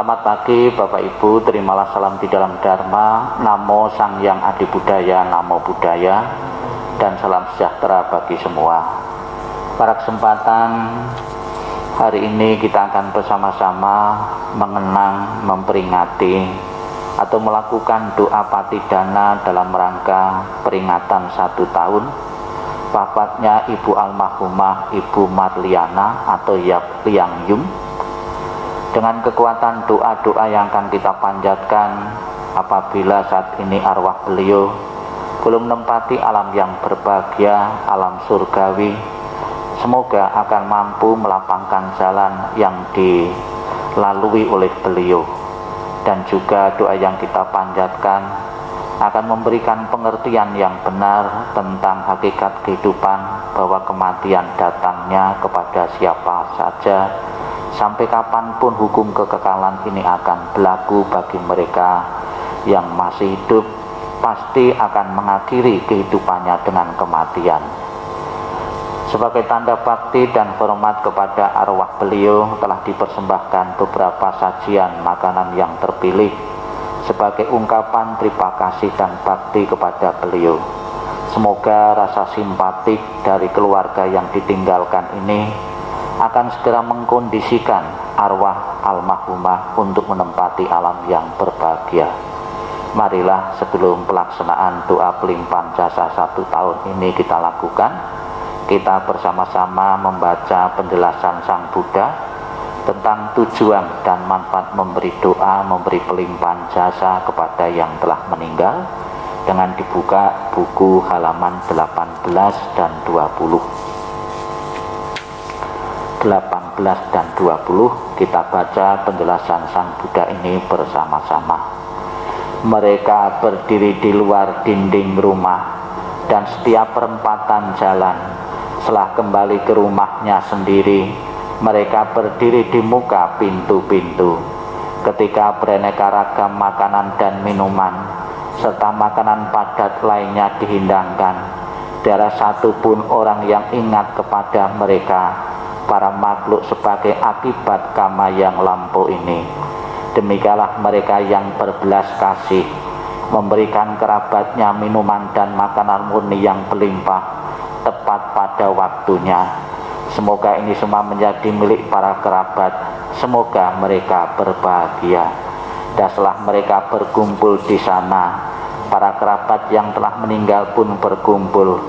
Selamat pagi Bapak Ibu, terimalah salam di dalam Dharma. Namo Sang Hyang Adi Budaya, Namo Buddhaya, dan salam sejahtera bagi semua. Pada kesempatan hari ini kita akan bersama-sama mengenang, memperingati atau melakukan doa patidana dalam rangka peringatan 1 tahun wafatnya Ibu Almarhumah Ibu Marliana atau Liang Yum. Dengan kekuatan doa-doa yang akan kita panjatkan apabila saat ini arwah beliau belum menempati alam yang berbahagia, alam surgawi, semoga akan mampu melapangkan jalan yang dilalui oleh beliau. Dan juga doa yang kita panjatkan akan memberikan pengertian yang benar tentang hakikat kehidupan, bahwa kematian datangnya kepada siapa saja. Sampai kapanpun hukum kekekalan ini akan berlaku bagi mereka yang masih hidup, pasti akan mengakhiri kehidupannya dengan kematian. Sebagai tanda bakti dan hormat kepada arwah beliau, telah dipersembahkan beberapa sajian makanan yang terpilih sebagai ungkapan terima kasih dan bakti kepada beliau. Semoga rasa simpatik dari keluarga yang ditinggalkan ini akan segera mengkondisikan arwah almarhumah untuk menempati alam yang berbahagia. Marilah sebelum pelaksanaan doa pelimpahan jasa 1 tahun ini kita lakukan, kita bersama-sama membaca penjelasan Sang Buddha tentang tujuan dan manfaat memberi doa, memberi pelimpahan jasa kepada yang telah meninggal, dengan dibuka buku halaman 18 dan 20. 18 dan 20 kita baca penjelasan Sang Buddha ini bersama-sama. Mereka berdiri di luar dinding rumah dan setiap perempatan jalan. Setelah kembali ke rumahnya sendiri, mereka berdiri di muka pintu-pintu. Ketika beraneka ragam makanan dan minuman serta makanan padat lainnya dihidangkan, tiada satupun orang yang ingat kepada mereka, para makhluk, sebagai akibat karma yang lampau ini. Demikianlah mereka yang berbelas kasih memberikan kerabatnya minuman dan makanan murni yang berlimpah tepat pada waktunya. Semoga ini semua menjadi milik para kerabat. Semoga mereka berbahagia. Dan setelah mereka berkumpul di sana, para kerabat yang telah meninggal pun berkumpul.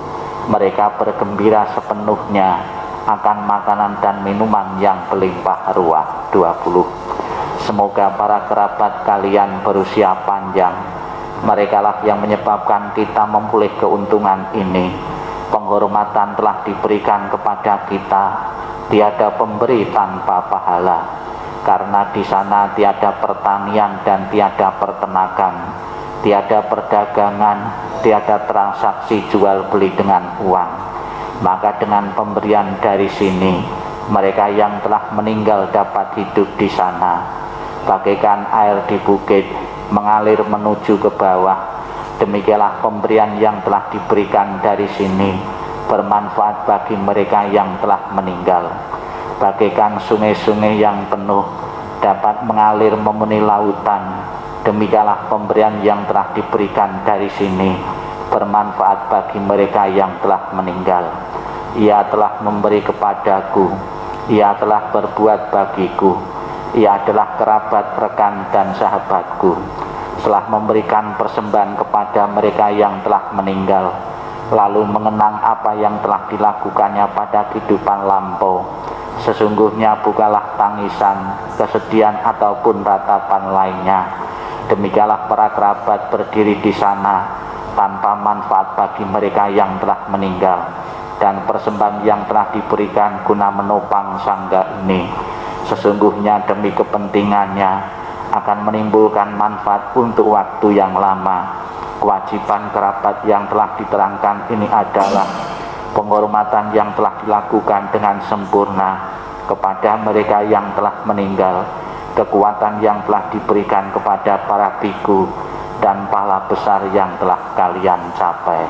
Mereka bergembira sepenuhnya akan makanan dan minuman yang berlimpah ruah. 20. Semoga para kerabat kalian berusia panjang. Merekalah yang menyebabkan kita memperoleh keuntungan ini. Penghormatan telah diberikan kepada kita. Tiada pemberi tanpa pahala, karena di sana tiada pertanian dan tiada peternakan, tiada perdagangan, tiada transaksi jual beli dengan uang. Maka dengan pemberian dari sini, mereka yang telah meninggal dapat hidup di sana. Bagaikan air di bukit mengalir menuju ke bawah, demikianlah pemberian yang telah diberikan dari sini bermanfaat bagi mereka yang telah meninggal. Bagaikan sungai-sungai yang penuh dapat mengalir memenuhi lautan, demikianlah pemberian yang telah diberikan dari sini bermanfaat bagi mereka yang telah meninggal. Ia telah memberi kepadaku, ia telah berbuat bagiku, ia adalah kerabat, rekan, dan sahabatku. Setelah memberikan persembahan kepada mereka yang telah meninggal, lalu mengenang apa yang telah dilakukannya pada kehidupan lampau, sesungguhnya bukanlah tangisan, kesedihan, ataupun ratapan lainnya. Demikianlah para kerabat berdiri di sana tanpa manfaat bagi mereka yang telah meninggal, dan persembahan yang telah diberikan guna menopang sangga ini sesungguhnya demi kepentingannya akan menimbulkan manfaat untuk waktu yang lama. Kewajiban kerabat yang telah diterangkan ini adalah penghormatan yang telah dilakukan dengan sempurna kepada mereka yang telah meninggal, kekuatan yang telah diberikan kepada para biku, dan pahala besar yang telah kalian capai.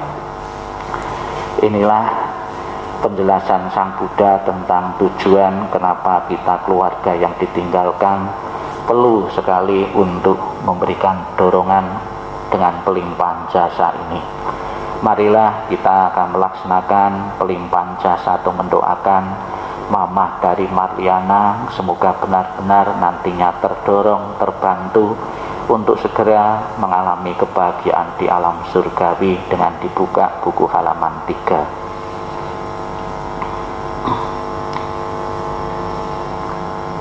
Inilah penjelasan Sang Buddha tentang tujuan kenapa kita keluarga yang ditinggalkan perlu sekali untuk memberikan dorongan dengan pelimpahan jasa ini. Marilah kita akan melaksanakan pelimpahan jasa atau mendoakan Mamah dari Marliana, semoga benar-benar nantinya terdorong, terbantu untuk segera mengalami kebahagiaan di alam surgawi dengan dibuka buku halaman 3.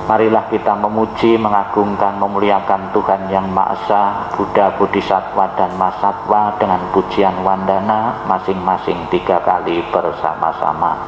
Marilah kita memuji, mengagungkan, memuliakan Tuhan Yang Maha Esa, Buddha, Bodhisattva, dan Mahasatwa dengan pujian wandana masing-masing 3 kali bersama-sama.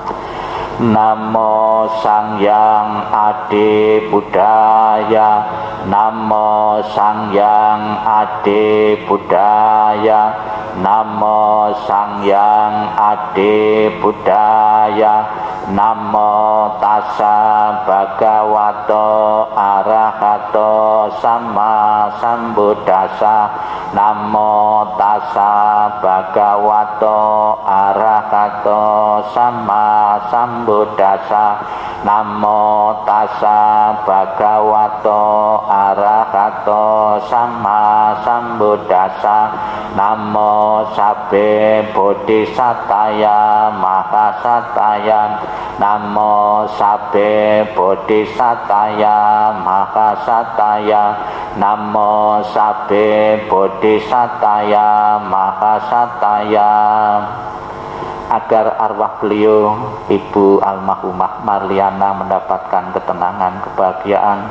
Namo Sangyang Adi Buddhaya, Namo Sangyang Adi Buddhaya, Namo Sangyang Adi Buddhaya, Namo Tassa Bhagavato Arahato Sama Sambuddhassa, Namo Tassa Bhagavato Arahato Sama Sambuddhassa, Namo Tassa Bhagavato Arahato Sama Sambuddhassa, Namo Sabbe Bodhisattaya Mahasataya, Namo Sabbe Bodhisattaya Mahasataya, Namo Sabbe Bodhisattaya Mahasataya. Agar arwah beliau Ibu Almarhumah Marliana mendapatkan ketenangan, kebahagiaan,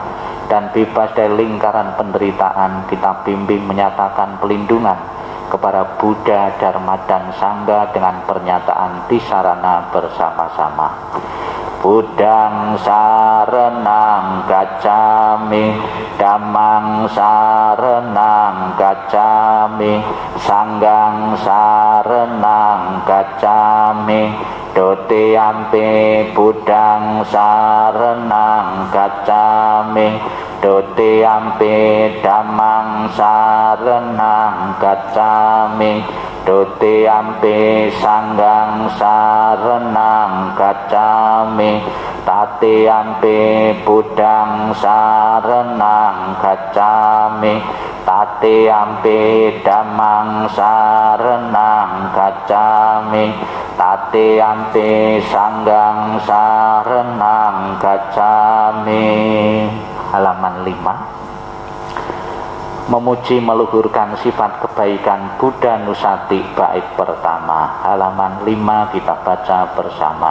dan bebas dari lingkaran penderitaan, kita bimbing menyatakan pelindungan kepada Buddha, Dharma, dan Sangha dengan pernyataan tisarana bersama-sama. Buddhang saranang gacchami, Dhammang saranang gacchami, Sanghang saranang gacchami, Dutiyampi Buddhang saranang gacchami, Dutiyampi Dhammang saranang gacchami, Dutiyampi Sanghang saranang gacchami, Tatiyampi Buddhang saranang gacchami, Tatiyampi Dhammang saranang gacchami, Tatiyampi Sanghang saranang gacchami. Halaman 5. Memuji meluhurkan sifat kebaikan Buddha Nusati bait pertama. Halaman 5 kita baca bersama.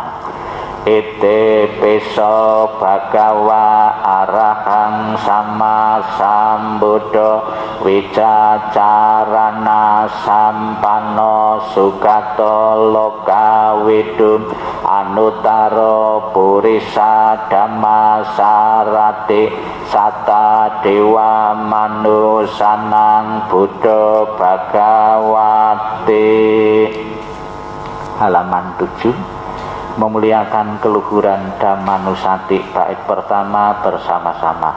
Ite peso bhagawa arahang sama sambuddho wicacarana sampano sugato loka widun anutaro purisa dhamma sarati sata dewa manusanang buddha bhagawati. Halaman 7. Memuliakan keluhuran Dhammanusati bait pertama bersama-sama.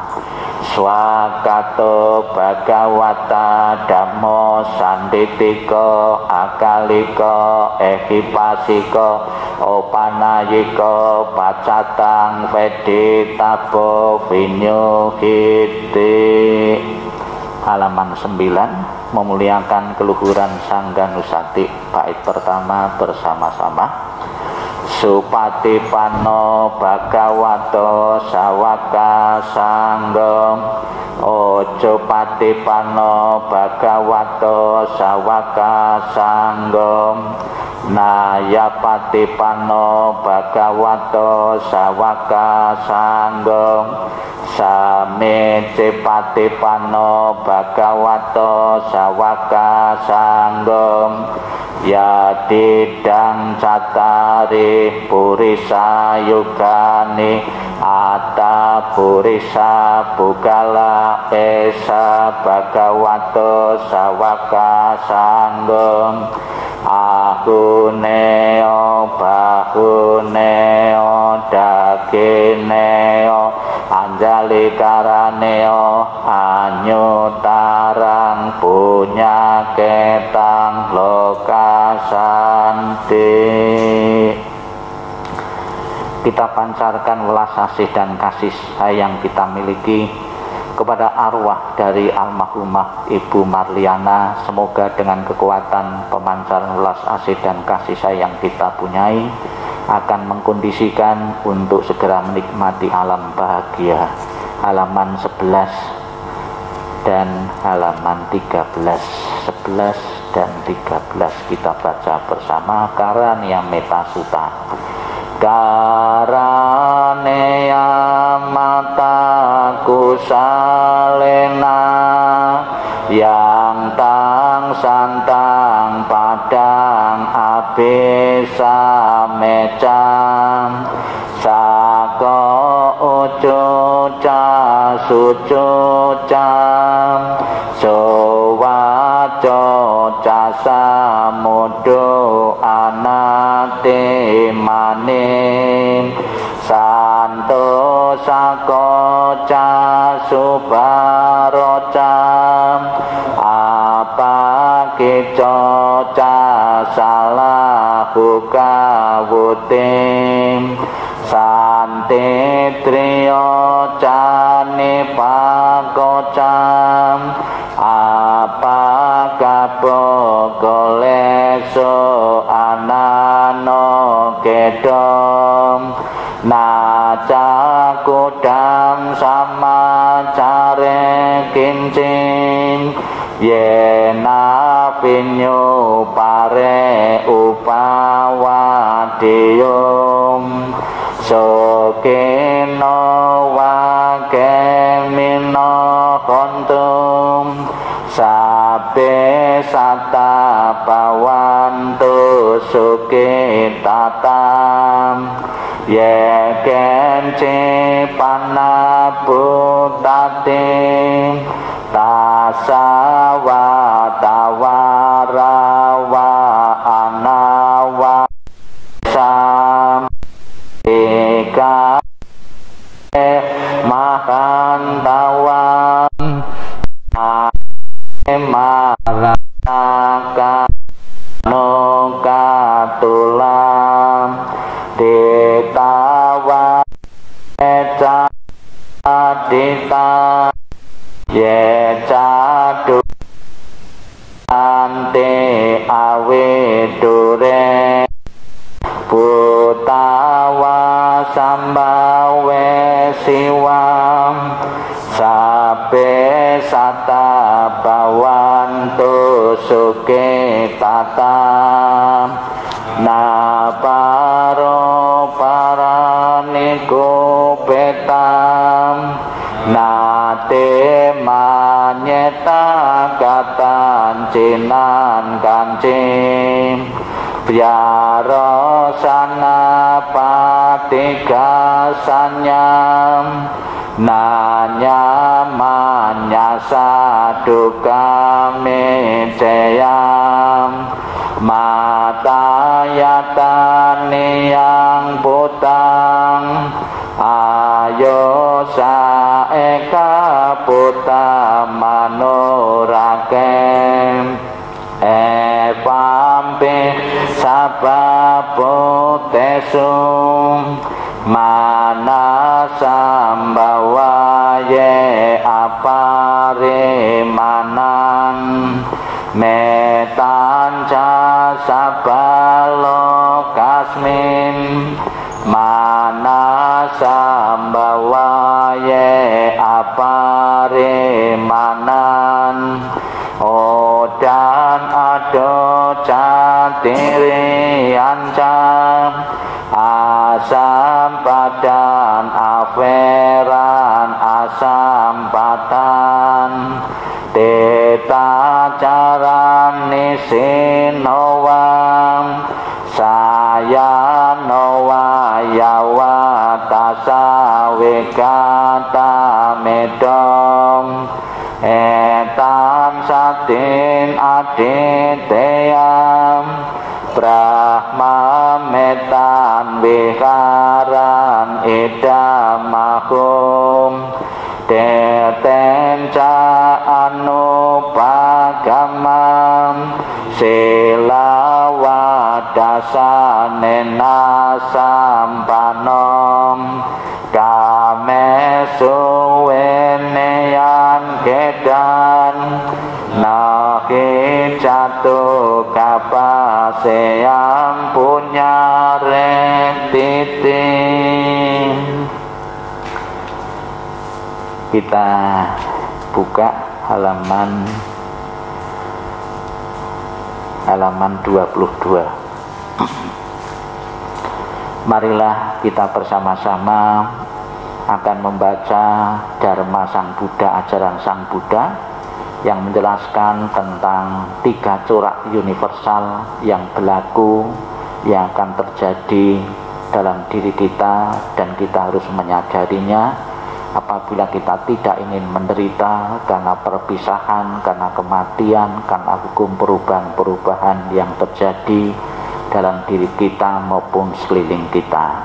Swakato Bhagawata Dhammo Sanditiko Akaliko Ehipasiko Opanayiko Pacatang Veditabo Vinyuhiti. Halaman 9. Memuliakan keluhuran Sangganusati bait pertama bersama-sama. Supatipano Bhagavato Sawaka Sanggam, Ojo Patipano Bhagavato Sawaka Sanggam, Naya Patipano Bhagavato Sawaka Sanggam, Samici Patipano Bhagavato Sawaka Sanggam, Yadidang Catari Purisa Yugani Atta Purisa Bugala Esa Bhagavato Sawaka Sanggam, Ahuneo Bahuneo Dagineo Anjali Karaneo Anyutarang Punya Ketang Lokasanti. Kita pancarkan welas asih dan kasih sayang kita miliki kepada arwah dari almarhumah Ibu Marliana, semoga dengan kekuatan pemancar welas asih dan kasih sayang kita punyai akan mengkondisikan untuk segera menikmati alam bahagia. Halaman 11 dan halaman 13, 11 dan 13 kita baca bersama. Karania Metasuta. Karanea mataku salena, yang tang santang padang abisa mecam, sako ucu ca sucu cam, sowaco casa mudo anate maning, santo sako ca subarocam, apa kico ca salahu kawuting, santi trio cani pakocam, apa kapo goleso anano kedom, naca kudam sama care kincing, yena pinyu pare upawadium, sokino wakemino kontum, sabe sata pawantu sukitatam, yekenci panabutating, tasawatawarawa anawa sam, ika mahantawan maraka noka tulam, ditawa eca dita yecadu ante awe dure, putawa sambawe siwam, sabe sata bawantu suke tatam, naparo paraniku petam, nate manyeta katan cinan kancing, biaro sana patiga sanyam, nanya manya saduka meceyam, mata yatani yang putang, ayo saeka putam manurakem, evampi sababotesum, mana sambawaye aparimanan, metanca sabalokasmin, mana sambawaye aparimanan, odan ado catiri ancam, asam padan aferan asam patan, teta caran nisinowam, saya nowa yawa tasawikata medom, etam satin aditeyam, Brahma metan wikaran idamahum, deten ca anupagamam, silawadasane nasampanom, kame suwene ya Ado kapasean punya retitin. Kita buka halaman 22. Marilah kita bersama-sama akan membaca Dharma Sang Buddha, ajaran Sang Buddha yang menjelaskan tentang 3 corak universal yang berlaku, yang akan terjadi dalam diri kita, dan kita harus menyadarinya apabila kita tidak ingin menderita karena perpisahan, karena kematian, karena hukum perubahan-perubahan yang terjadi dalam diri kita maupun sekeliling kita.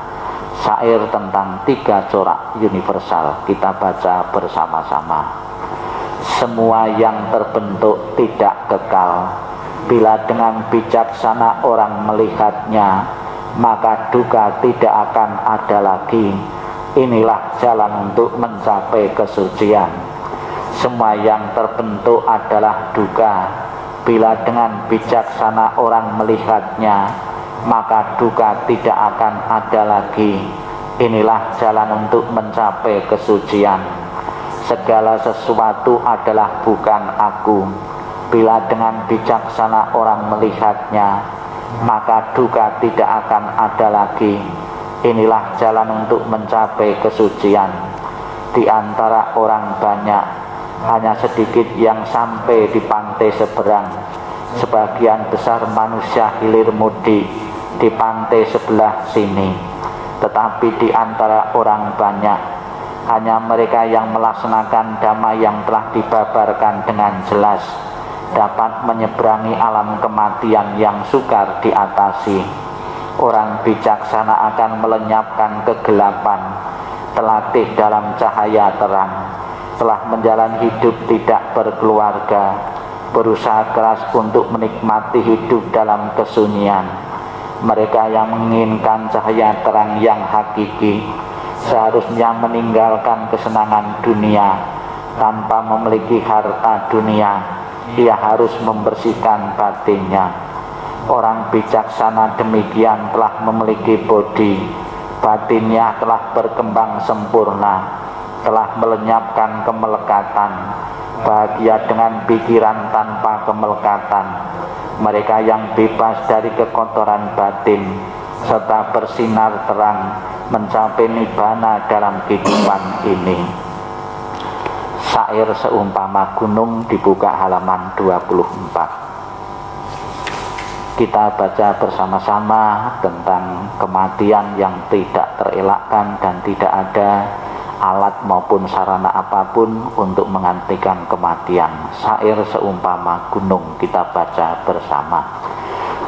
Syair tentang 3 corak universal kita baca bersama-sama. Semua yang terbentuk tidak kekal. Bila dengan bijaksana orang melihatnya, maka duka tidak akan ada lagi. Inilah jalan untuk mencapai kesucian. Semua yang terbentuk adalah duka. Bila dengan bijaksana orang melihatnya, maka duka tidak akan ada lagi. Inilah jalan untuk mencapai kesucian. Segala sesuatu adalah bukan aku. Bila dengan bijaksana orang melihatnya, maka duka tidak akan ada lagi. Inilah jalan untuk mencapai kesucian. Di antara orang banyak, hanya sedikit yang sampai di pantai seberang. Sebagian besar manusia hilir mudik di pantai sebelah sini. Tetapi di antara orang banyak, hanya mereka yang melaksanakan dhamma yang telah dibabarkan dengan jelas dapat menyeberangi alam kematian yang sukar diatasi. Orang bijaksana akan melenyapkan kegelapan, terlatih dalam cahaya terang, telah menjalani hidup tidak berkeluarga, berusaha keras untuk menikmati hidup dalam kesunyian. Mereka yang menginginkan cahaya terang yang hakiki seharusnya meninggalkan kesenangan dunia. Tanpa memiliki harta dunia, ia harus membersihkan batinnya. Orang bijaksana demikian telah memiliki bodi, batinnya telah berkembang sempurna, telah melenyapkan kemelekatan, bahagia dengan pikiran tanpa kemelekatan. Mereka yang bebas dari kekotoran batin serta bersinar terang mencapai nibbana dalam kehidupan ini. Syair seumpama gunung dibuka halaman 24. Kita baca bersama-sama tentang kematian yang tidak terelakkan dan tidak ada alat maupun sarana apapun untuk menghentikan kematian. Syair seumpama gunung kita baca bersama.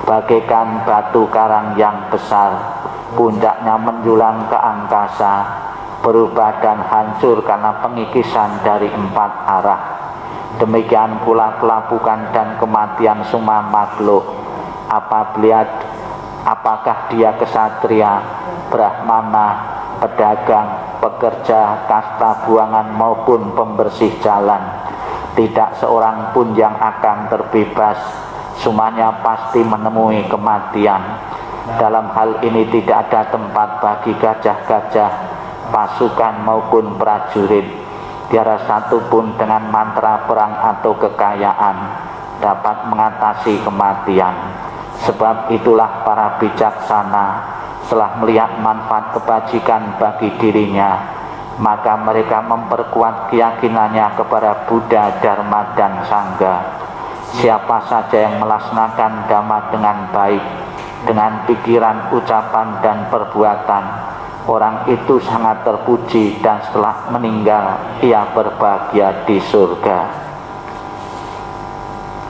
Bagaikan batu karang yang besar, puncaknya menjulang ke angkasa, berubah dan hancur karena pengikisan dari 4 arah. Demikian pula kelapukan dan kematian semua makhluk. Apakah dia kesatria, brahmana, pedagang, pekerja, kasta buangan maupun pembersih jalan, tidak seorang pun yang akan terbebas. Semuanya pasti menemui kematian. Dalam hal ini tidak ada tempat bagi gajah-gajah, pasukan maupun prajurit. Tiada satu pun dengan mantra perang atau kekayaan dapat mengatasi kematian. Sebab itulah para bijaksana setelah melihat manfaat kebajikan bagi dirinya, maka mereka memperkuat keyakinannya kepada Buddha, Dharma, dan Sangha. Siapa saja yang melaksanakan dhamma dengan baik, dengan pikiran, ucapan, dan perbuatan, orang itu sangat terpuji dan setelah meninggal ia berbahagia di surga.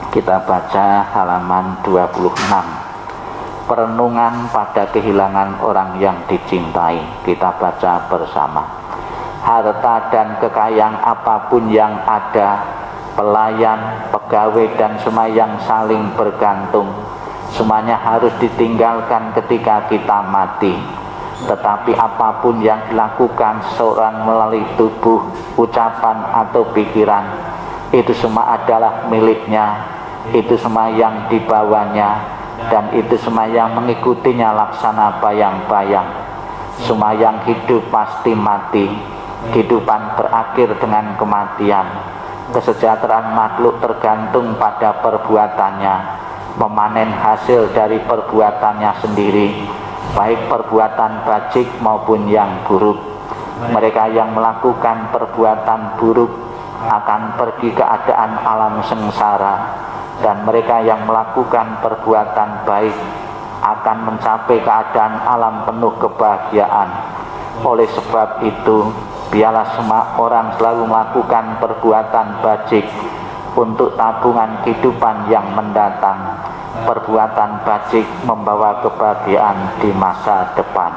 Kita baca halaman 26. Perenungan pada kehilangan orang yang dicintai. Kita baca bersama. Harta dan kekayaan apapun yang ada, pelayan, pegawai, dan semua yang saling bergantung, semuanya harus ditinggalkan ketika kita mati. Tetapi apapun yang dilakukan seorang melalui tubuh, ucapan, atau pikiran, itu semua adalah miliknya. itu semua yang dibawanya, dan itu semua yang mengikutinya laksana bayang-bayang. Semua yang hidup pasti mati, kehidupan berakhir dengan kematian. Kesejahteraan makhluk tergantung pada perbuatannya, memanen hasil dari perbuatannya sendiri, baik perbuatan bajik maupun yang buruk. Mereka yang melakukan perbuatan buruk akan pergi ke keadaan alam sengsara, dan mereka yang melakukan perbuatan baik akan mencapai keadaan alam penuh kebahagiaan. Oleh sebab itu, biarlah semua orang selalu melakukan perbuatan bajik untuk tabungan kehidupan yang mendatang. Perbuatan bajik membawa kebahagiaan di masa depan.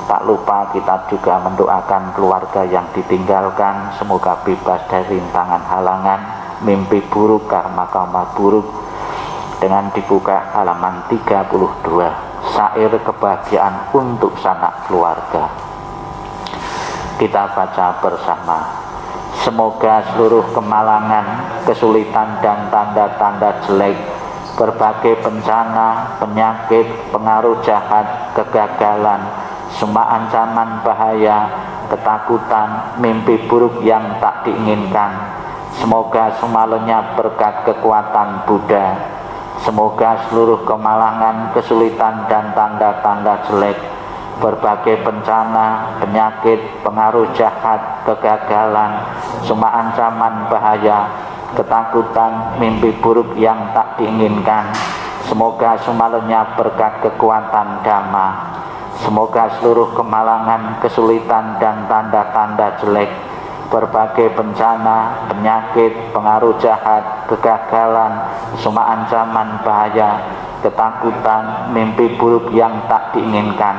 Tak lupa kita juga mendoakan keluarga yang ditinggalkan, semoga bebas dari rintangan halangan, mimpi buruk, karma-karma buruk. Dengan dibuka halaman 32, syair kebahagiaan untuk sanak keluarga. Kita baca bersama. Semoga seluruh kemalangan, kesulitan dan tanda-tanda jelek, berbagai bencana, penyakit, pengaruh jahat, kegagalan, semua ancaman bahaya, ketakutan, mimpi buruk yang tak diinginkan, semoga semua lenyap berkat kekuatan Buddha. Semoga seluruh kemalangan, kesulitan dan tanda-tanda jelek, berbagai bencana, penyakit, pengaruh jahat, kegagalan, semua ancaman bahaya, ketakutan, mimpi buruk yang tak diinginkan, semoga semua lenyap berkat kekuatan Dhamma. Semoga seluruh kemalangan, kesulitan dan tanda-tanda jelek, berbagai bencana, penyakit, pengaruh jahat, kegagalan, semua ancaman bahaya, ketakutan, mimpi buruk yang tak diinginkan,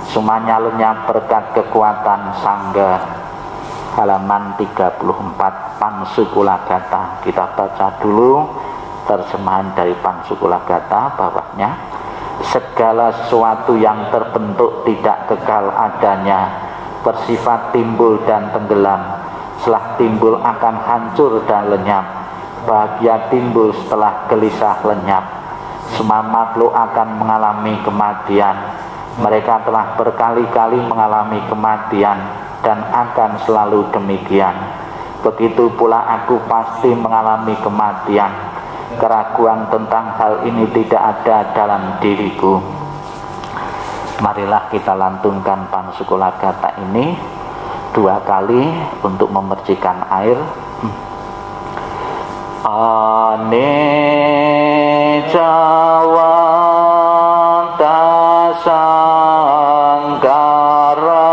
semuanya lenyap berkat kekuatan Sangha. Halaman 34, Pangsukulagata. Kita baca dulu terjemahan dari Pangsukulagata bawahnya. Segala sesuatu yang terbentuk tidak kekal adanya, bersifat timbul dan tenggelam. Setelah timbul akan hancur dan lenyap. Bahagia timbul setelah gelisah lenyap. Semua makhluk akan mengalami kematian. Mereka telah berkali-kali mengalami kematian dan akan selalu demikian. Begitu pula aku pasti mengalami kematian. Keraguan tentang hal ini tidak ada dalam diriku. Marilah kita lantunkan Pangsukulagata ini 2 kali untuk memercikan air. Anicca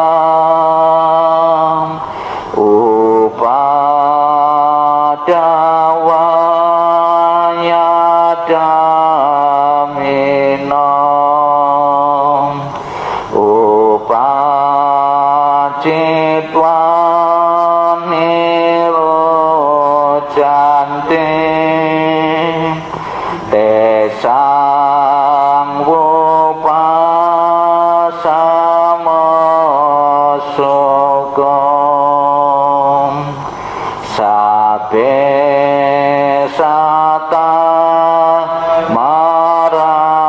sangkaram upadawaya daminam upacitwan nirojanti tesang wupasamasokom sabe sata marantica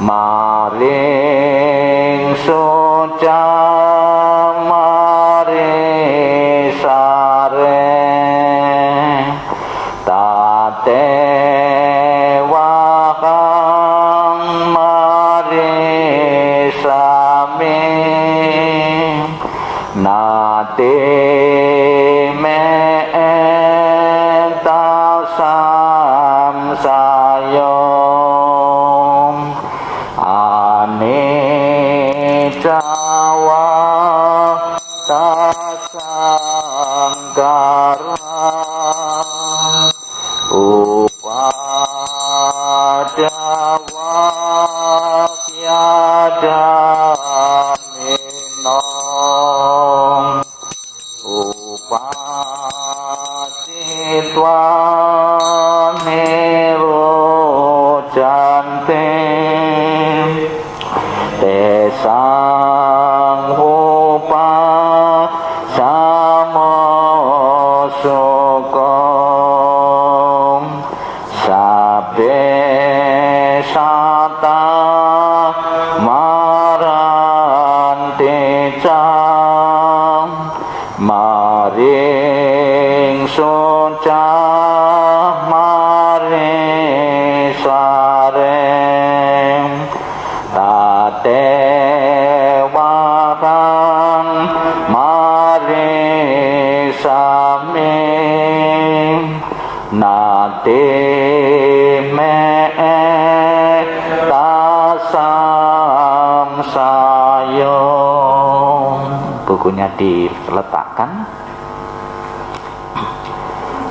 maring suca marisare tate wakang marisami nati samsayom anicca wa tasangkara upadawakyaminam upacitwan nirojanti tesang wupasamasokom me tasam sayong. Bukunya diletakkan.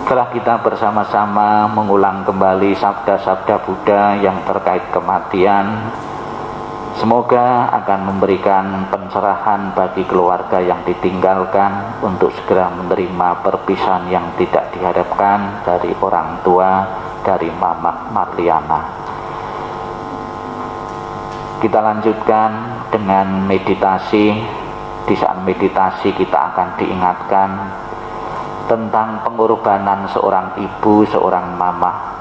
Setelah kita bersama-sama mengulang kembali sabda-sabda Buddha yang terkait kematian, semoga akan memberikan pencerahan bagi keluarga yang ditinggalkan untuk segera menerima perpisahan yang tidak diharapkan dari orang tua, dari Mama Marliana. Kita lanjutkan dengan meditasi. Di saat meditasi kita akan diingatkan tentang pengorbanan seorang ibu, seorang mama.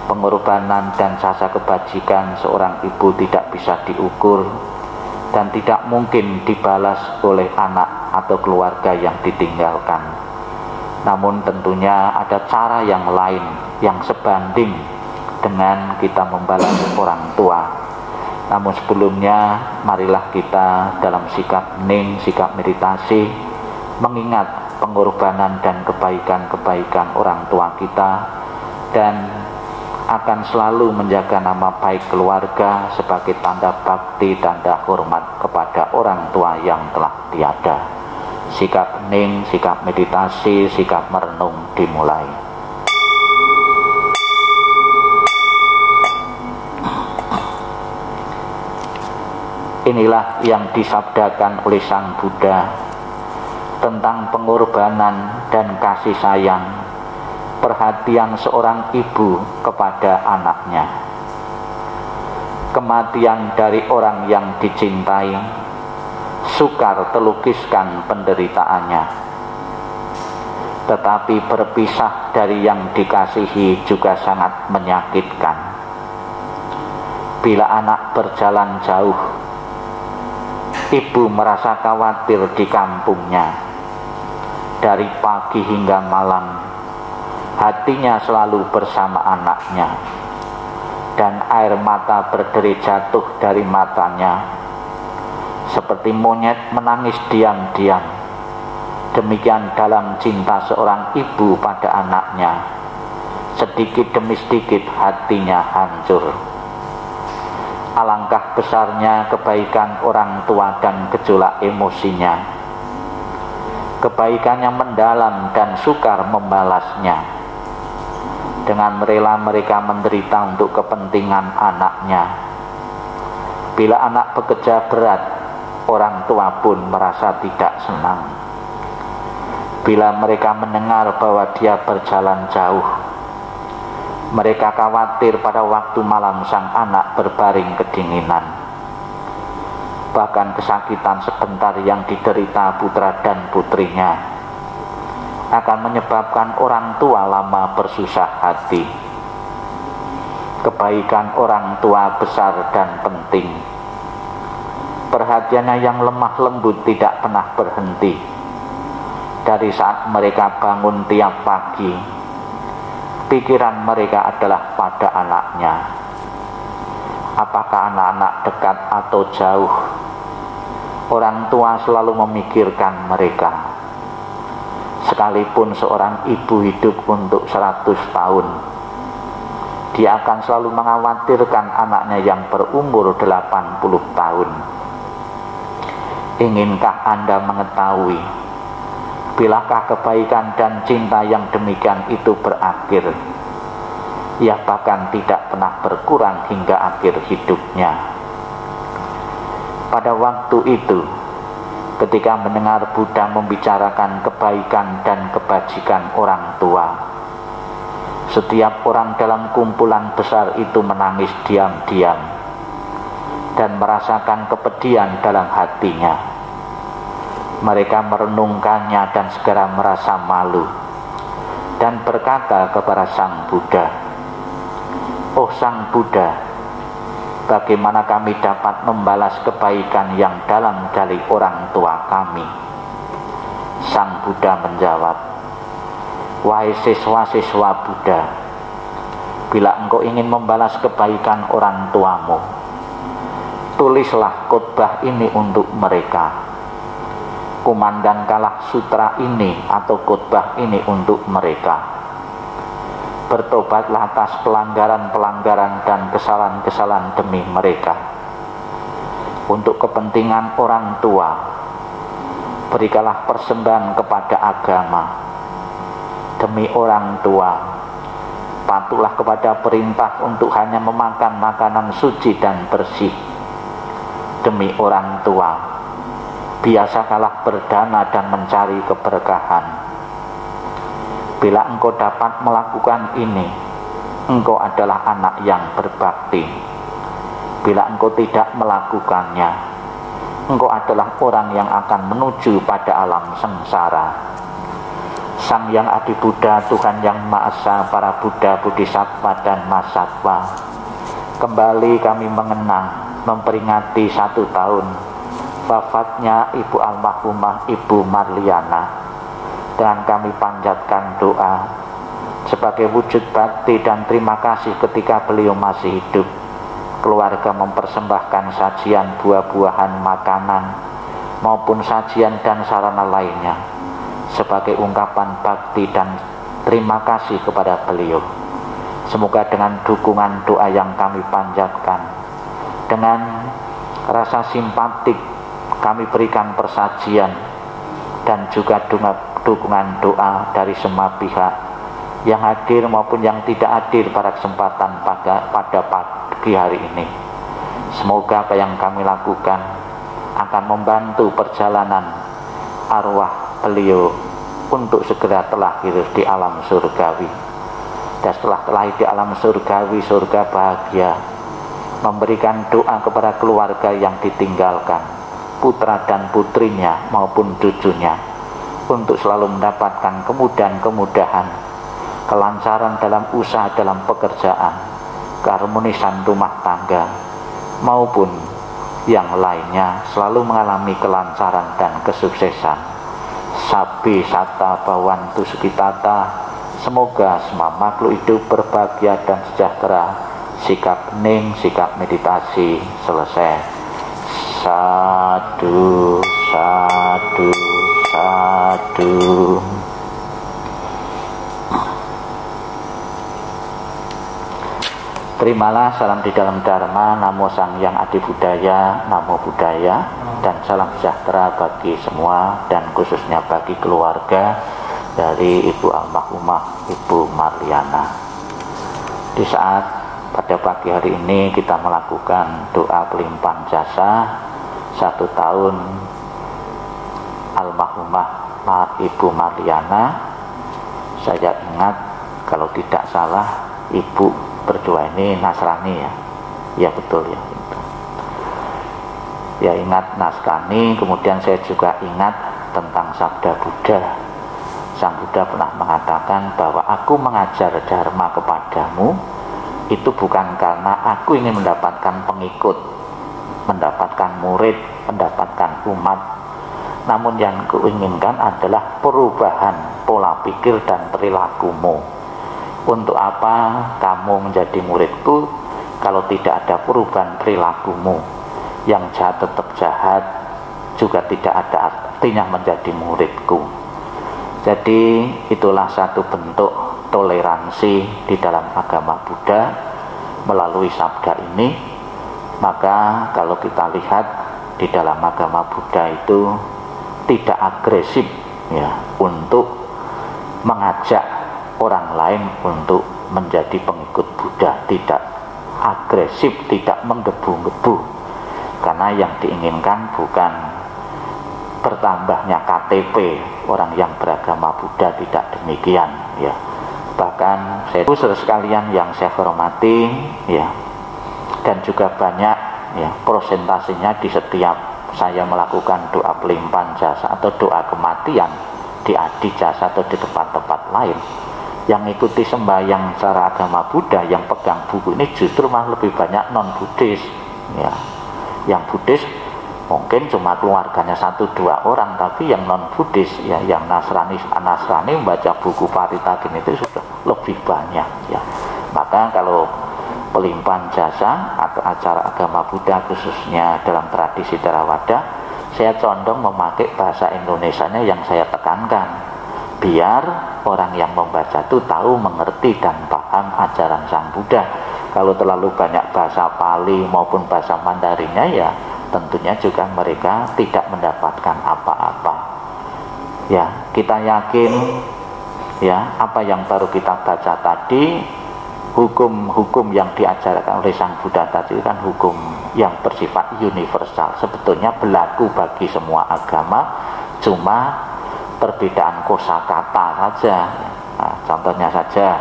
Pengorbanan dan jasa kebajikan seorang ibu tidak bisa diukur dan tidak mungkin dibalas oleh anak atau keluarga yang ditinggalkan. Namun tentunya ada cara yang lain yang sebanding dengan kita membalas orang tua. Namun sebelumnya marilah kita dalam sikap hening, sikap meditasi mengingat pengorbanan dan kebaikan-kebaikan orang tua kita, dan akan selalu menjaga nama baik keluarga sebagai tanda bakti, tanda hormat kepada orang tua yang telah tiada. Sikap hening, sikap meditasi, sikap merenung dimulai. Inilah yang disabdakan oleh Sang Buddha tentang pengorbanan dan kasih sayang, perhatian seorang ibu kepada anaknya. Kematian dari orang yang dicintai sukar terlukiskan penderitaannya, tetapi berpisah dari yang dikasihi juga sangat menyakitkan. Bila anak berjalan jauh, ibu merasa khawatir di kampungnya. Dari pagi hingga malam, hatinya selalu bersama anaknya, dan air mata berderi jatuh dari matanya, seperti monyet menangis diam-diam. Demikian dalam cinta seorang ibu pada anaknya, sedikit demi sedikit hatinya hancur. Alangkah besarnya kebaikan orang tua dan gejolak emosinya. Kebaikannya mendalam dan sukar membalasnya. Dengan rela mereka menderita untuk kepentingan anaknya. Bila anak bekerja berat, orang tua pun merasa tidak senang. Bila mereka mendengar bahwa dia berjalan jauh, mereka khawatir pada waktu malam sang anak berbaring kedinginan. Bahkan kesakitan sebentar yang diderita putra dan putrinya akan menyebabkan orang tua lama bersusah hati. Kebaikan orang tua besar dan penting. Perhatiannya yang lemah lembut tidak pernah berhenti. Dari saat mereka bangun tiap pagi, pikiran mereka adalah pada anaknya. Apakah anak-anak dekat atau jauh, orang tua selalu memikirkan mereka. Sekalipun seorang ibu hidup untuk 100 tahun, dia akan selalu mengkhawatirkan anaknya yang berumur 80 tahun. Inginkah Anda mengetahui bilakah kebaikan dan cinta yang demikian itu berakhir? Ia bahkan tidak pernah berkurang hingga akhir hidupnya. Pada waktu itu, ketika mendengar Buddha membicarakan kebaikan dan kebajikan orang tua, setiap orang dalam kumpulan besar itu menangis diam-diam dan merasakan kepedihan dalam hatinya. Mereka merenungkannya dan segera merasa malu dan berkata kepada Sang Buddha, "Oh Sang Buddha, bagaimana kami dapat membalas kebaikan yang dalam dari orang tua kami?" Sang Buddha menjawab, "Wahai siswa-siswa Buddha, bila engkau ingin membalas kebaikan orang tuamu, tulislah khotbah ini untuk mereka. Kumandangkanlah sutra ini atau khotbah ini untuk mereka. bertobatlah atas pelanggaran-pelanggaran dan kesalahan-kesalahan demi mereka. Untuk kepentingan orang tua, berikanlah persembahan kepada agama. Demi orang tua, patuhlah kepada perintah untuk hanya memakan makanan suci dan bersih. Demi orang tua, biasakanlah berdana dan mencari keberkahan. Bila engkau dapat melakukan ini, engkau adalah anak yang berbakti. Bila engkau tidak melakukannya, engkau adalah orang yang akan menuju pada alam sengsara. Sang Yang Adi Buddha, Tuhan Yang Maha Esa, para Buddha, Bodhisattva dan Mahasatwa, kembali kami mengenang, memperingati 1 tahun wafatnya Ibu almarhumah Ibu Marliana, dan kami panjatkan doa sebagai wujud bakti dan terima kasih ketika beliau masih hidup. Keluarga mempersembahkan sajian buah-buahan, makanan maupun sajian dan sarana lainnya sebagai ungkapan bakti dan terima kasih kepada beliau. Semoga dengan dukungan doa yang kami panjatkan, dengan rasa simpatik kami berikan persajian dan juga dukungan doa dari semua pihak yang hadir maupun yang tidak hadir pada kesempatan pada pagi hari ini. Semoga apa yang kami lakukan akan membantu perjalanan arwah beliau untuk segera terlahir di alam surgawi. Dan setelah terlahir di alam surgawi, surga bahagia, memberikan doa kepada keluarga yang ditinggalkan, putra dan putrinya maupun cucunya, untuk selalu mendapatkan kemudahan-kemudahan, kelancaran dalam usaha, dalam pekerjaan, keharmonisan rumah tangga maupun yang lainnya, selalu mengalami kelancaran dan kesuksesan. Sabi sata bawantu sukitata, semoga semua makhluk hidup berbahagia dan sejahtera. Sikap hening, sikap meditasi selesai. Sadu, sadu, sadu. Terimalah salam di dalam Dharma, Namo Sang Yang Adi Budaya, Namo Buddhaya, dan salam sejahtera bagi semua dan khususnya bagi keluarga dari Ibu almarhumah Ibu Marliana. Di saat pada pagi hari ini kita melakukan doa pelimpahan jasa 1 tahun almarhumah Ibu Marliana, saya ingat kalau tidak salah Ibu berdoa ini Nasrani ya, ya betul ya. Ya ingat Nasrani, kemudian saya juga ingat tentang sabda Buddha. Sang Buddha pernah mengatakan bahwa aku mengajar Dharma kepadamu itu bukan karena aku ingin mendapatkan pengikut, mendapatkan murid, mendapatkan umat, namun yang kuinginkan adalah perubahan pola pikir dan perilakumu. Untuk apa kamu menjadi muridku kalau tidak ada perubahan perilakumu? Yang jahat tetap jahat, juga tidak ada artinya menjadi muridku. Jadi itulah satu bentuk toleransi di dalam agama Buddha melalui sabda ini. Maka kalau kita lihat di dalam agama Buddha itu tidak agresif ya untuk mengajak orang lain untuk menjadi pengikut Buddha, tidak agresif, tidak menggebu-gebu, karena yang diinginkan bukan bertambahnya KTP orang yang beragama Buddha, tidak demikian ya. Bahkan saya saudara sekalian yang saya hormati ya, dan juga banyak ya prosentasenya di setiap saya melakukan doa pelimpahan jasa atau doa kematian di adi jasa atau di tempat-tempat lain, yang ikuti sembahyang secara agama Buddha, yang pegang buku ini justru malah lebih banyak non-Buddhis ya. Yang Buddhis mungkin cuma keluarganya 1-2 orang, tapi yang non-Buddhis ya, yang Nasrani membaca buku Paritagin itu sudah lebih banyak ya. Maka kalau pelimpahan jasa atau acara agama Buddha khususnya dalam tradisi Theravada, saya condong memakai bahasa Indonesianya yang saya tekankan, biar orang yang membaca itu tahu, mengerti dan paham ajaran Sang Buddha. Kalau terlalu banyak bahasa Pali maupun bahasa Mandarinnya, ya tentunya juga mereka tidak mendapatkan apa-apa. Ya, kita yakin ya apa yang baru kita baca tadi, hukum-hukum yang diajarkan oleh Sang Buddha tadi kan hukum yang bersifat universal, sebetulnya berlaku bagi semua agama, cuma perbedaan kosakata saja. Nah, contohnya saja,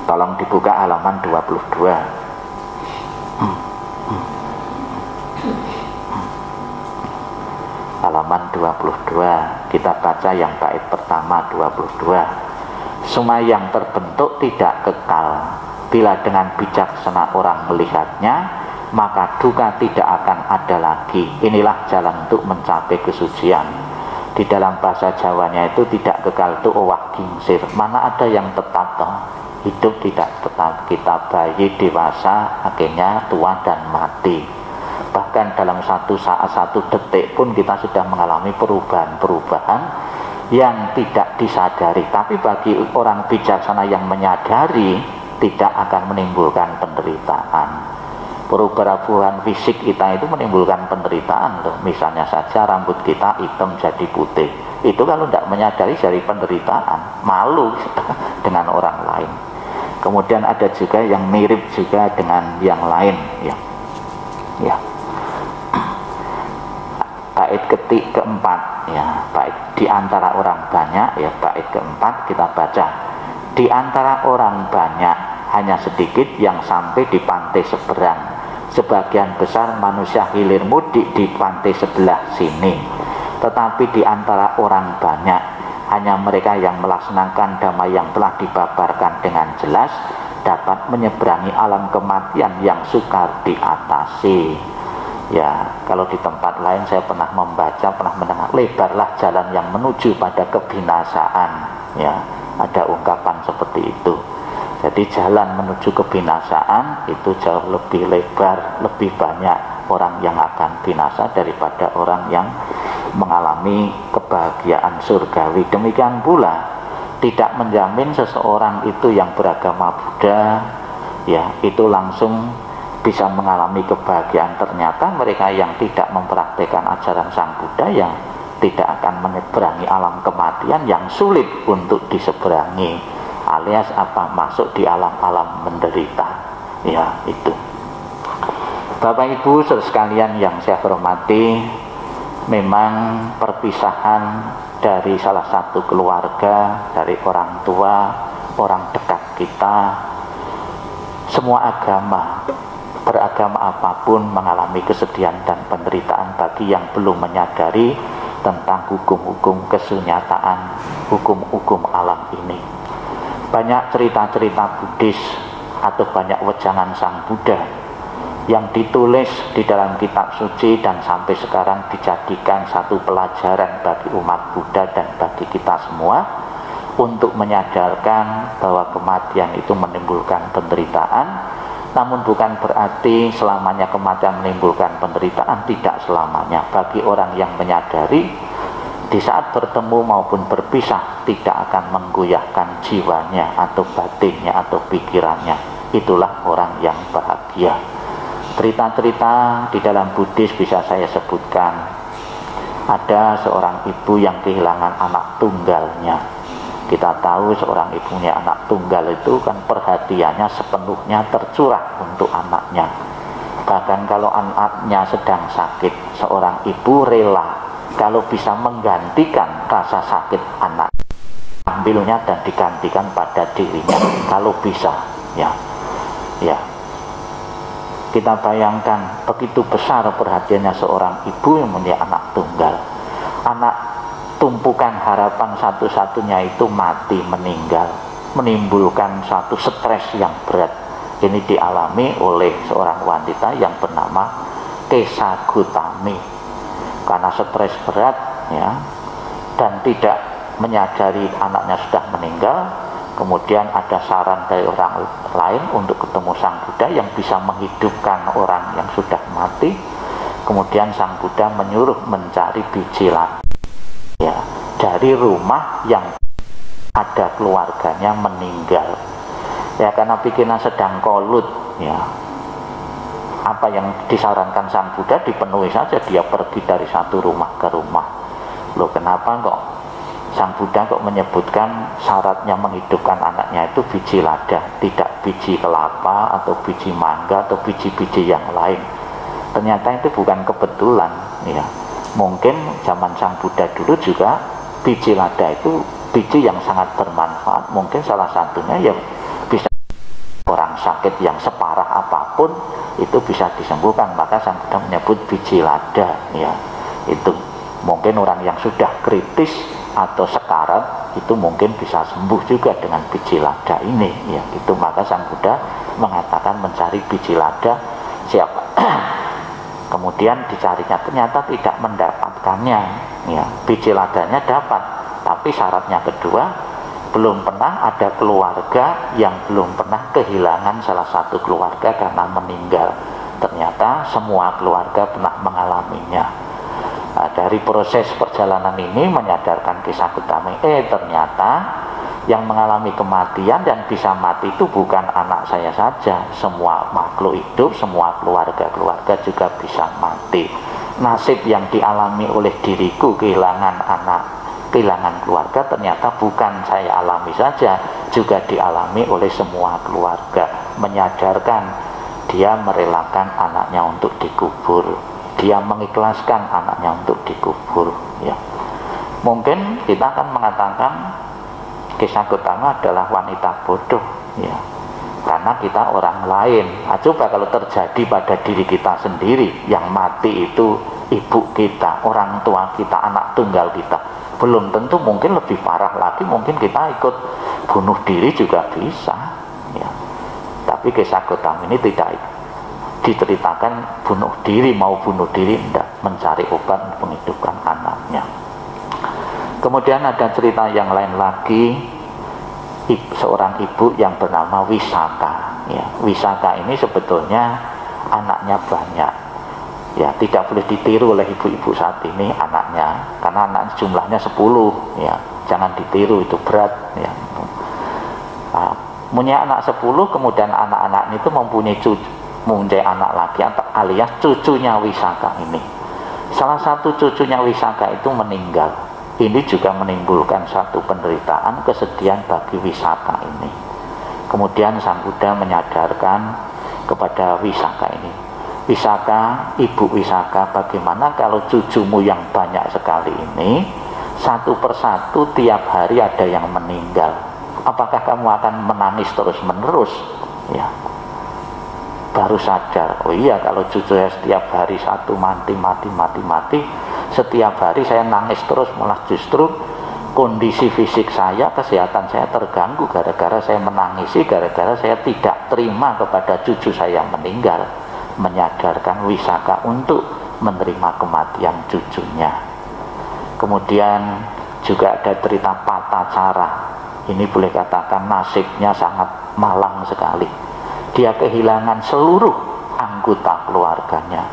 tolong dibuka halaman 22. Halaman 22, kita baca yang bait pertama 22. Semua yang terbentuk tidak kekal. Bila dengan bijaksana orang melihatnya, maka duka tidak akan ada lagi. Inilah jalan untuk mencapai kesucian. Di dalam bahasa Jawanya itu tidak kekal itu owah gingsir. Mana ada yang tetap toh? Hidup tidak tetap. Kita bayi, dewasa, akhirnya tua dan mati. Bahkan dalam satu saat, satu detik pun kita sudah mengalami perubahan-perubahan yang tidak disadari. Tapi bagi orang bijaksana yang menyadari, tidak akan menimbulkan penderitaan. Perubahan fisik kita itu menimbulkan penderitaan loh. Misalnya saja rambut kita hitam jadi putih, itu kalau tidak menyadari jadi penderitaan, malu dengan orang lain. Kemudian ada juga yang mirip juga dengan yang lain, ya. Bait keempat, ya, bait di antara orang banyak, ya, bait keempat kita baca. Di antara orang banyak hanya sedikit yang sampai di pantai seberang. Sebagian besar manusia hilir mudik di pantai sebelah sini. Tetapi di antara orang banyak hanya mereka yang melaksanakan dhamma yang telah dibabarkan dengan jelas dapat menyeberangi alam kematian yang sukar diatasi. Ya, kalau di tempat lain saya pernah membaca, pernah mendengar, lebarlah jalan yang menuju pada kebinasaan. Ya, ada ungkapan seperti itu. Jadi jalan menuju kebinasaan itu jauh lebih lebar, lebih banyak orang yang akan binasa daripada orang yang mengalami kebahagiaan surgawi. Demikian pula tidak menjamin seseorang itu yang beragama Buddha, ya, itu langsung bisa mengalami kebahagiaan. Ternyata mereka yang tidak mempraktikkan ajaran Sang Buddha yang tidak akan menyeberangi alam kematian yang sulit untuk diseberangi, alias apa, masuk di alam-alam menderita. Ya, itu. Bapak Ibu saudara sekalian yang saya hormati, memang perpisahan dari salah satu keluarga, dari orang tua, orang dekat kita, semua agama, beragama apapun mengalami kesedihan dan penderitaan bagi yang belum menyadari tentang hukum-hukum kesunyataan, hukum-hukum alam ini. Banyak cerita-cerita Buddhis atau banyak wejangan Sang Buddha yang ditulis di dalam kitab suci dan sampai sekarang dijadikan satu pelajaran bagi umat Buddha dan bagi kita semua untuk menyadarkan bahwa kematian itu menimbulkan penderitaan. Namun bukan berarti selamanya kematian menimbulkan penderitaan, tidak selamanya. Bagi orang yang menyadari, di saat bertemu maupun berpisah tidak akan menggoyahkan jiwanya atau batinnya atau pikirannya. Itulah orang yang bahagia. Cerita-cerita di dalam Buddhis bisa saya sebutkan. Ada seorang ibu yang kehilangan anak tunggalnya. Kita tahu seorang ibu punya anak tunggal itu kan perhatiannya sepenuhnya tercurah untuk anaknya. Bahkan kalau anaknya sedang sakit, seorang ibu rela kalau bisa menggantikan rasa sakit anak, ambilnya dan digantikan pada dirinya kalau bisa. Ya, kita bayangkan begitu besar perhatiannya seorang ibu yang punya anak tunggal. Anak tumpukan harapan satu-satunya itu mati, meninggal, menimbulkan satu stres yang berat. Ini dialami oleh seorang wanita yang bernama Kesa Gutami. Karena stres berat, ya, dan tidak menyadari anaknya sudah meninggal, kemudian ada saran dari orang lain untuk ketemu Sang Buddha yang bisa menghidupkan orang yang sudah mati. Kemudian Sang Buddha menyuruh mencari biji lagi, ya, dari rumah yang ada keluarganya meninggal. Ya karena pikiran sedang kolut, ya apa yang disarankan Sang Buddha dipenuhi saja, dia pergi dari satu rumah ke rumah. Loh kenapa kok Sang Buddha kok menyebutkan syaratnya menghidupkan anaknya itu biji lada, tidak biji kelapa atau biji mangga atau biji-biji yang lain? Ternyata itu bukan kebetulan, ya. Mungkin zaman Sang Buddha dulu juga biji lada itu biji yang sangat bermanfaat. Mungkin salah satunya ya bisa orang sakit yang separah apapun itu bisa disembuhkan, maka Sang Buddha menyebut biji lada, ya. Itu mungkin orang yang sudah kritis atau sekarat itu mungkin bisa sembuh juga dengan biji lada ini, ya. Itu maka Sang Buddha mengatakan mencari biji lada. Siapa kemudian dicarinya ternyata tidak mendapatkannya, ya. Biji ladanya dapat, tapi syaratnya kedua, belum pernah ada keluarga yang belum pernah kehilangan salah satu keluarga karena meninggal. Ternyata semua keluarga pernah mengalaminya. Nah, dari proses perjalanan ini menyadarkan Kisah Gotami, ternyata yang mengalami kematian dan bisa mati itu bukan anak saya saja, semua makhluk hidup, semua keluarga juga bisa mati. Nasib yang dialami oleh diriku, kehilangan anak, kehilangan keluarga, ternyata bukan saya alami saja, juga dialami oleh semua keluarga. Menyadarkan dia merelakan anaknya untuk dikubur, dia mengikhlaskan anaknya untuk dikubur, ya. Mungkin kita akan mengatakan Kisah Gotami adalah wanita bodoh, ya, karena kita orang lain. Nah, coba kalau terjadi pada diri kita sendiri, yang mati itu ibu kita, orang tua kita, anak tunggal kita, belum tentu, mungkin lebih parah lagi, mungkin kita ikut bunuh diri juga bisa, ya. Tapi Kisah Gotami ini tidak diceritakan bunuh diri, mau bunuh diri tidak, mencari obat menghidupkan anaknya. Kemudian ada cerita yang lain lagi, seorang ibu yang bernama Wisaka, ya. Wisaka ini sebetulnya anaknya banyak, ya, tidak boleh ditiru oleh ibu-ibu saat ini anaknya, karena anak jumlahnya 10, ya, jangan ditiru, itu berat, ya. Nah, punya anak 10, kemudian anak-anak itu mempunyai anak lagi alias cucunya Wisaka ini. Salah satu cucunya Wisaka itu meninggal. Ini juga menimbulkan satu penderitaan, kesedihan bagi Wisaka ini. Kemudian Sang Buddha menyadarkan kepada Wisaka ini, Wisaka, ibu Wisaka, bagaimana kalau cucumu yang banyak sekali ini satu persatu tiap hari ada yang meninggal? Apakah kamu akan menangis terus menerus? Ya, baru sadar, oh iya, kalau cucu saya setiap hari satu mati, setiap hari saya nangis terus, malah justru kondisi fisik saya, kesehatan saya terganggu gara-gara saya menangisi, gara-gara saya tidak terima kepada cucu saya meninggal. Menyadarkan Wisaka untuk menerima kematian cucunya. Kemudian juga ada cerita Patacara. Ini boleh katakan nasibnya sangat malang sekali. Dia kehilangan seluruh anggota keluarganya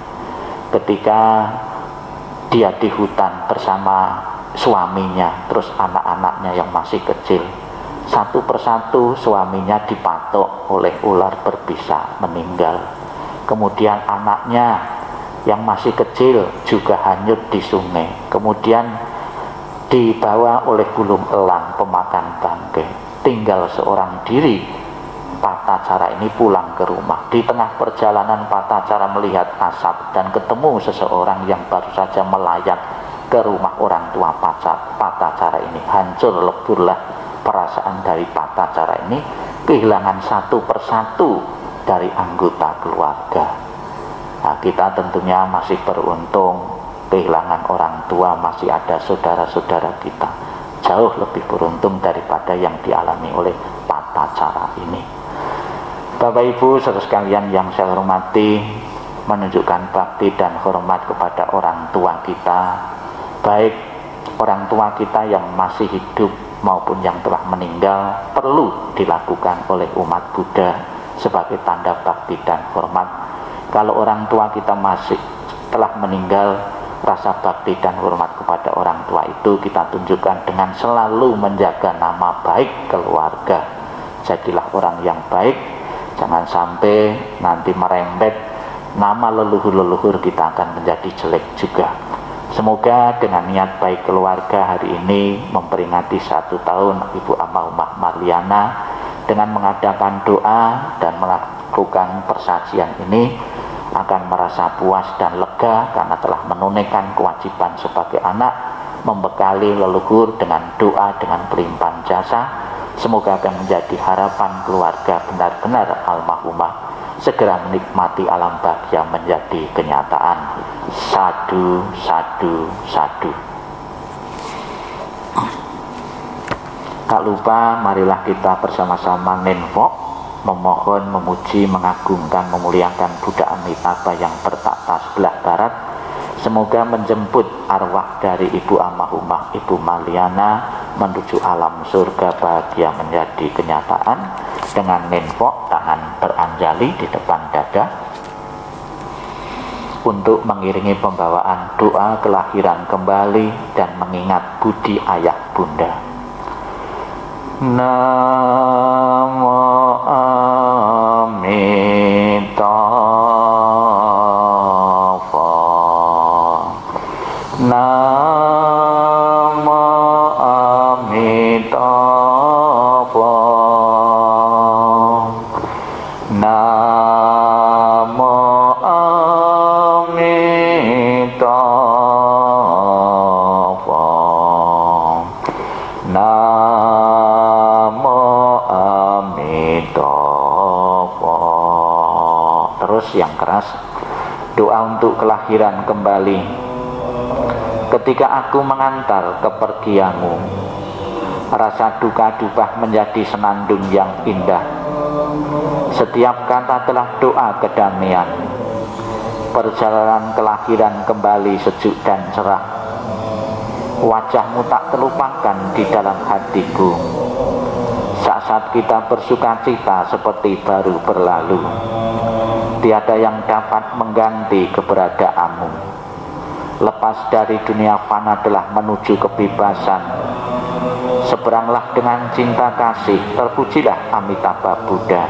ketika dia di hutan bersama suaminya, terus anak-anaknya yang masih kecil. Satu persatu suaminya dipatok oleh ular berbisa, meninggal. Kemudian anaknya yang masih kecil juga hanyut di sungai. Kemudian dibawa oleh burung elang pemakan bangkai. Tinggal seorang diri. Patacara ini pulang ke rumah. Di tengah perjalanan Patacara melihat asap dan ketemu seseorang yang baru saja melayat ke rumah orang tua Patacara ini. Hancur leburlah perasaan dari Patacara ini, kehilangan satu persatu dari anggota keluarga. Nah, kita tentunya masih beruntung kehilangan orang tua, masih ada saudara-saudara kita. Jauh lebih beruntung daripada yang dialami oleh Patacara ini. Bapak Ibu saudara sekalian yang saya hormati, menunjukkan bakti dan hormat kepada orang tua kita, baik orang tua kita yang masih hidup maupun yang telah meninggal, perlu dilakukan oleh umat Buddha sebagai tanda bakti dan hormat. Kalau orang tua kita masih telah meninggal, rasa bakti dan hormat kepada orang tua itu kita tunjukkan dengan selalu menjaga nama baik keluarga. Jadilah orang yang baik, jangan sampai nanti merembet nama leluhur-leluhur kita akan menjadi jelek juga. Semoga dengan niat baik keluarga hari ini memperingati 1 tahun Ibu Almarhumah Marliana dengan mengadakan doa dan melakukan persajian ini akan merasa puas dan lega karena telah menunaikan kewajiban sebagai anak, membekali leluhur dengan doa dengan pelimpahan jasa. Semoga akan menjadi harapan keluarga benar-benar almarhumah segera menikmati alam bahagia menjadi kenyataan. Sadu, sadu, sadu. Tak lupa marilah kita bersama-sama nenvok, memohon, memuji, mengagungkan, memuliakan Buddha Amitabha yang bertakhta sebelah barat. Semoga menjemput arwah dari Ibu Almarhumah Ibu Marliana menuju alam surga bahagia menjadi kenyataan dengan nenvok, tangan beranjali di depan dada untuk mengiringi pembawaan doa kelahiran kembali dan mengingat budi ayah bunda. Namo Amitabha. Namo Amitabha. Namo Amitabha. Namo Amitabha. Terus yang keras, doa untuk kelahiran kembali. Ketika aku mengantar kepergianmu, rasa duka duka menjadi senandung yang indah. Setiap kata telah doa kedamaian. Perjalanan kelahiran kembali sejuk dan cerah. Wajahmu tak terlupakan di dalam hatiku. Saat-saat kita bersuka cita seperti baru berlalu. Tiada yang dapat mengganti keberadaanmu. Lepas dari dunia fana telah menuju kebebasan. Seberanglah dengan cinta kasih, terpujilah Amitabha Buddha.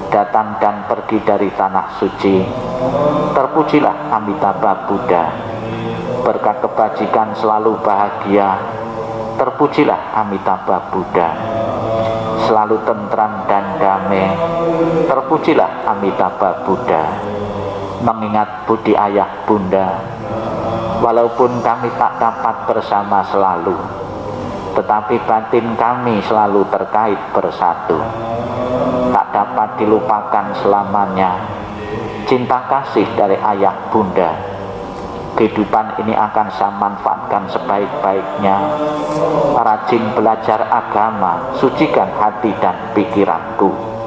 Datang dan pergi dari tanah suci, terpujilah Amitabha Buddha. Berkat kebajikan selalu bahagia, terpujilah Amitabha Buddha. Selalu tentram dan damai, terpujilah Amitabha Buddha. Mengingat budi ayah bunda, walaupun kami tak dapat bersama selalu, tetapi batin kami selalu terkait bersatu. Tak dapat dilupakan selamanya cinta kasih dari ayah bunda. Kehidupan ini akan saya manfaatkan sebaik-baiknya. Rajin belajar agama, sucikan hati dan pikiranku.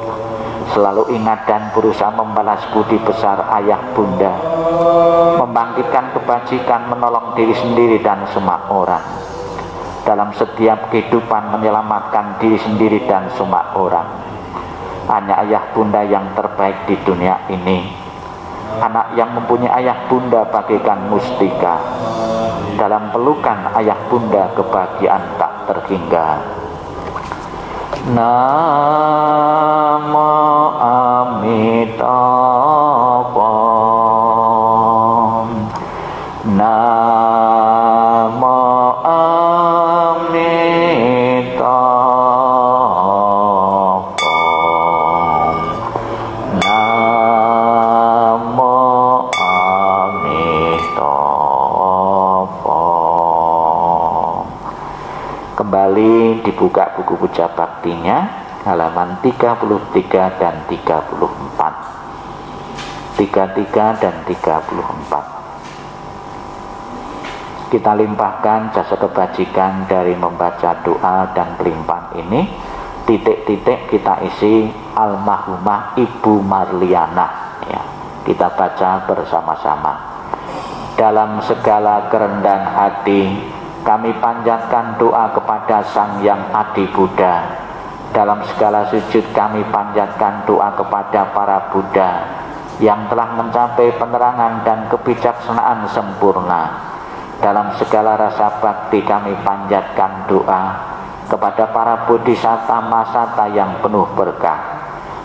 Selalu ingat dan berusaha membalas budi besar ayah bunda, membangkitkan kebajikan, menolong diri sendiri dan semua orang. Dalam setiap kehidupan menyelamatkan diri sendiri dan semua orang. Hanya ayah bunda yang terbaik di dunia ini. Anak yang mempunyai ayah bunda bagaikan mustika. Dalam pelukan ayah bunda kebahagiaan tak terhingga. Namo Amitabha. Namo Amitabha. Namo Amitabha. Kembali dibuka buku puja baktinya, halaman 33 dan 34. 33 dan 34. Kita limpahkan jasa kebajikan dari membaca doa dan pelimpahan ini. Titik-titik kita isi almarhumah Ibu Marliana ya. Kita baca bersama-sama. Dalam segala kerendahan hati kami panjatkan doa kepada Sang Yang Adi Buddha. Dalam segala sujud kami panjatkan doa kepada para Buddha. yang telah mencapai penerangan dan kebijaksanaan sempurna. Dalam segala rasa bakti kami panjatkan doa kepada para bodhisatta masata yang penuh berkah.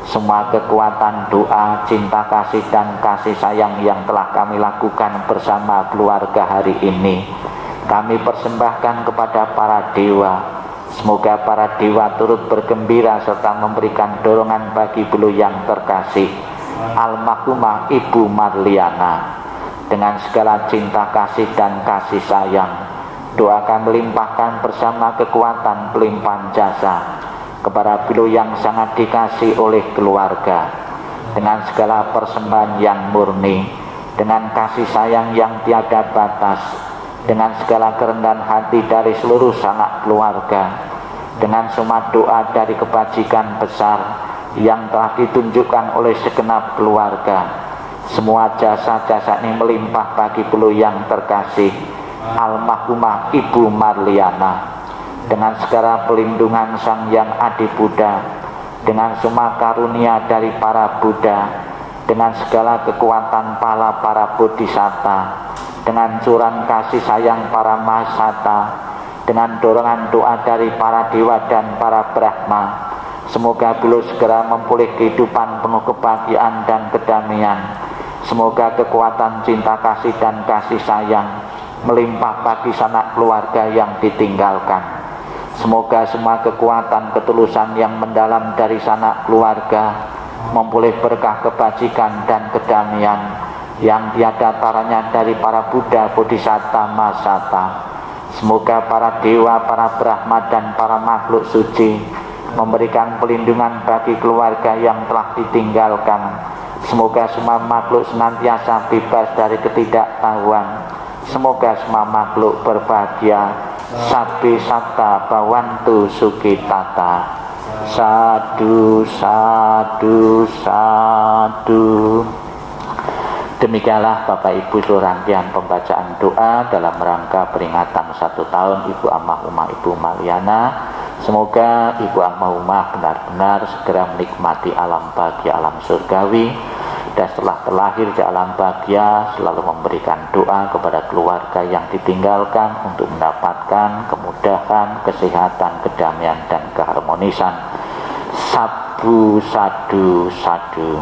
Semua kekuatan doa, cinta kasih dan kasih sayang yang telah kami lakukan bersama keluarga hari ini kami persembahkan kepada para dewa. Semoga para dewa turut bergembira serta memberikan dorongan bagi beliau yang terkasih almarhumah Ibu Marliana. Dengan segala cinta kasih dan kasih sayang, doakan melimpahkan bersama kekuatan pelimpahan jasa kepada beliau yang sangat dikasih oleh keluarga. Dengan segala persembahan yang murni, dengan kasih sayang yang tiada batas, dengan segala kerendahan hati dari seluruh sanak keluarga, dengan semua doa dari kebajikan besar yang telah ditunjukkan oleh segenap keluarga, semua jasa-jasa ini melimpah bagi beliau yang terkasih almarhumah Ibu Marliana. Dengan segala pelindungan Sang Yang Adi Buddha, dengan semua karunia dari para Buddha, dengan segala kekuatan pala para bodhisatta, dengan curahan kasih sayang para mahasata, dengan dorongan doa dari para dewa dan para Brahma, semoga beliau segera memulih kehidupan penuh kebahagiaan dan kedamaian. Semoga kekuatan cinta kasih dan kasih sayang melimpah bagi sanak keluarga yang ditinggalkan. Semoga semua kekuatan ketulusan yang mendalam dari sanak keluarga memulih berkah kebajikan dan kedamaian yang tiada taranya dari para Buddha, Bodhisatta, Masata. Semoga para dewa, para Brahma dan para makhluk suci memberikan pelindungan bagi keluarga yang telah ditinggalkan. Semoga semua makhluk senantiasa bebas dari ketidaktahuan. Semoga semua makhluk berbahagia. Sabbi satta bhavantu sukhitata. Sadu, sadu, sadu. Demikianlah Bapak Ibu rangkaian pembacaan doa dalam rangka peringatan 1 tahun Ibu Almarhumah Ibu Marliana. Semoga Ibu Almarhumah benar-benar segera menikmati alam bahagia, alam surgawi, dan setelah terlahir di alam bahagia selalu memberikan doa kepada keluarga yang ditinggalkan untuk mendapatkan kemudahan, kesehatan, kedamaian dan keharmonisan. Sabu, sadu, sadu.